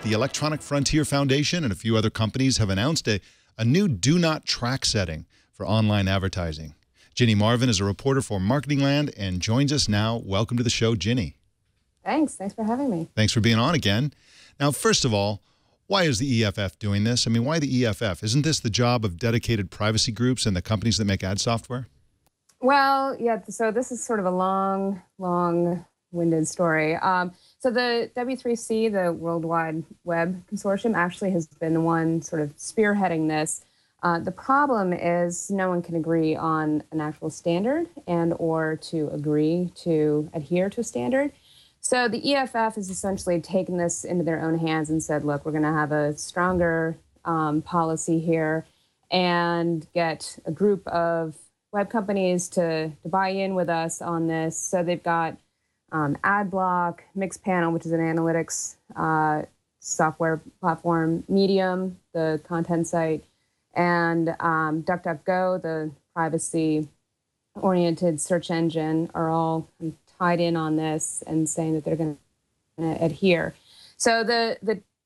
the Electronic Frontier Foundation and a few other companies have announced a new do not track setting for online advertising. Ginny Marvin is a reporter for Marketing Land and joins us now. Welcome to the show, Ginny. Thanks for having me. Thanks for being on again. Now, first of all, why is the EFF doing this? I mean, why the EFF? Isn't this the job of dedicated privacy groups and the companies that make ad software? Well, yeah, so this is sort of a long-winded story. So the W3C, the World Wide Web Consortium, actually has been the one sort of spearheading this. The problem is no one can agree on an actual standard and or to agree to adhere to a standard. So the EFF has essentially taken this into their own hands and said, look, we're going to have a stronger policy here and get a group of web companies to buy in with us on this. So they've got AdBlock, Mixpanel, which is an analytics software platform, Medium, the content site, and DuckDuckGo, the privacy-oriented search engine, are all tied in on this and saying that they're going to adhere. So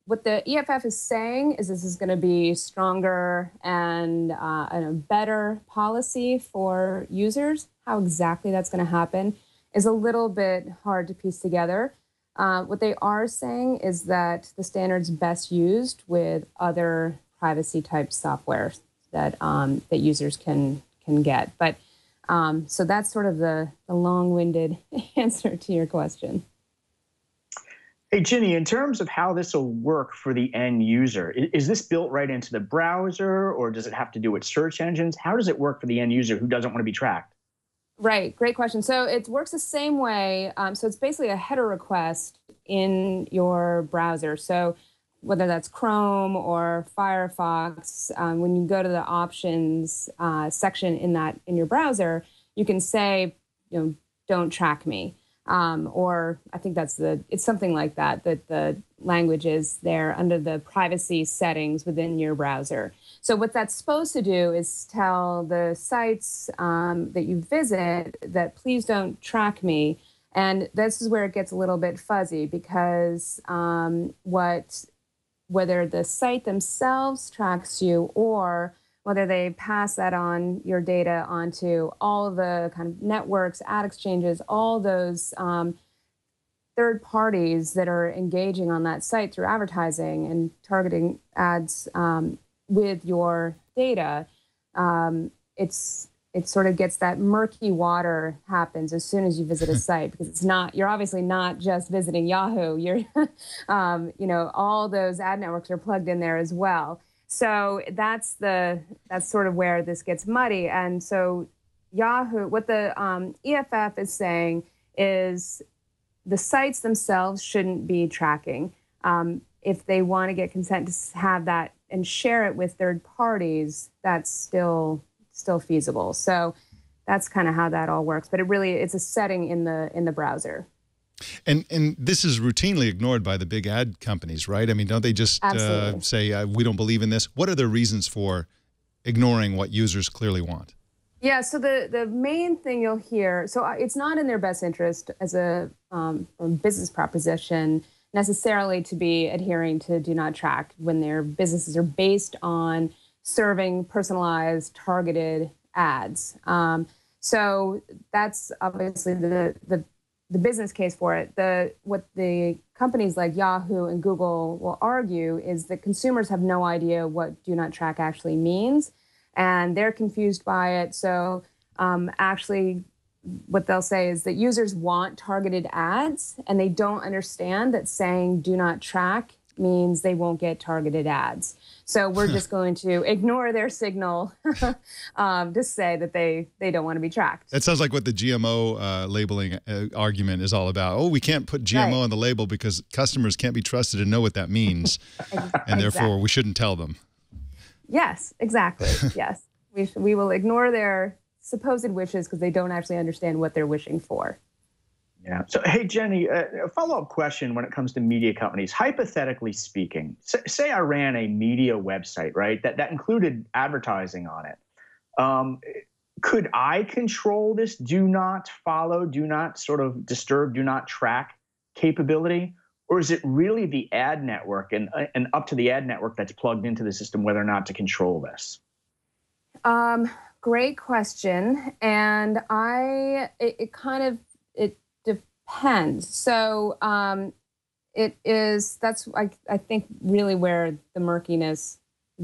what the EFF is saying is this is going to be stronger and a better policy for users. How exactly that's going to happen is a little bit hard to piece together. What they are saying is that the standard's best used with other privacy-type software that that users can get. But so that's sort of the long-winded answer to your question. Hey, Ginny, in terms of how this will work for the end user, is this built right into the browser, or does it have to do with search engines? How does it work for the end user who doesn't want to be tracked? Right, great question. So it works the same way. So it's basically a header request in your browser. So whether that's Chrome or Firefox, when you go to the options section in your browser, you can say, don't track me. Or I think it's something like that the language is there under the privacy settings within your browser. So what that's supposed to do is tell the sites that you visit that please don't track me. And this is where it gets a little bit fuzzy because whether the site themselves tracks you or whether they pass that on your data onto all the kind of networks, ad exchanges, all those third parties that are engaging on that site through advertising and targeting ads with your data, it sort of gets that murky water happens as soon as you visit a site because you're obviously not just visiting Yahoo. You're, all those ad networks are plugged in there as well. So that's sort of where this gets muddy. And so Yahoo, what the EFF is saying is the sites themselves shouldn't be tracking. If they want to get consent to have that and share it with third parties, that's still feasible. So that's kind of how that all works. But it's a setting in the browser. And this is routinely ignored by the big ad companies, right? I mean, don't they just say, we don't believe in this? What are the reasons for ignoring what users clearly want? Yeah, so the main thing you'll hear, so it's not in their best interest as a business proposition necessarily to be adhering to do not track when their businesses are based on serving personalized, targeted ads. So that's obviously the business case for it. What the companies like Yahoo and Google will argue is that consumers have no idea what do not track actually means, and they're confused by it. So actually, what they'll say is that users want targeted ads, and they don't understand that saying do not track means they won't get targeted ads. So we're just going to ignore their signal to say that they don't want to be tracked. That sounds like what the GMO labeling argument is all about. Oh, we can't put GMO on the label because customers can't be trusted to know what that means, and therefore we shouldn't tell them. Yes, exactly. Yes, we will ignore their supposed wishes because they don't actually understand what they're wishing for. Yeah. So, hey, Jenny, a follow-up question when it comes to media companies. Hypothetically speaking, say I ran a media website, right, that included advertising on it. Could I control this do not follow, do not sort of disturb, do not track capability? Or is it really the ad network and up to the ad network that's plugged into the system whether or not to control this? Great question. And it depends. So that's I think really where the murkiness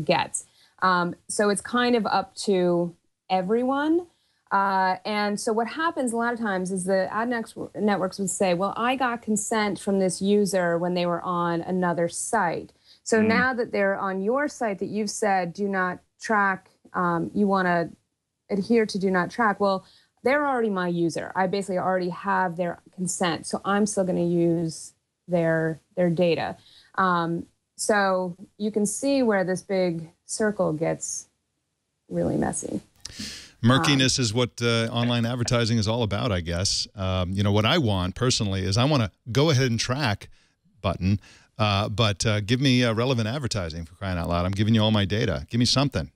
gets. So it's kind of up to everyone. And so what happens a lot of times is the ad networks would say, well, I got consent from this user when they were on another site. So now that they're on your site that you've said do not track, you want to adhere to do not track, well, they're already my user. I basically already have their consent. So I'm still going to use their data. So you can see where this big circle gets really messy. Murkiness is what online advertising is all about, I guess. You know, what I want personally is I want a go ahead and track button, but give me relevant advertising, for crying out loud. I'm giving you all my data. Give me something.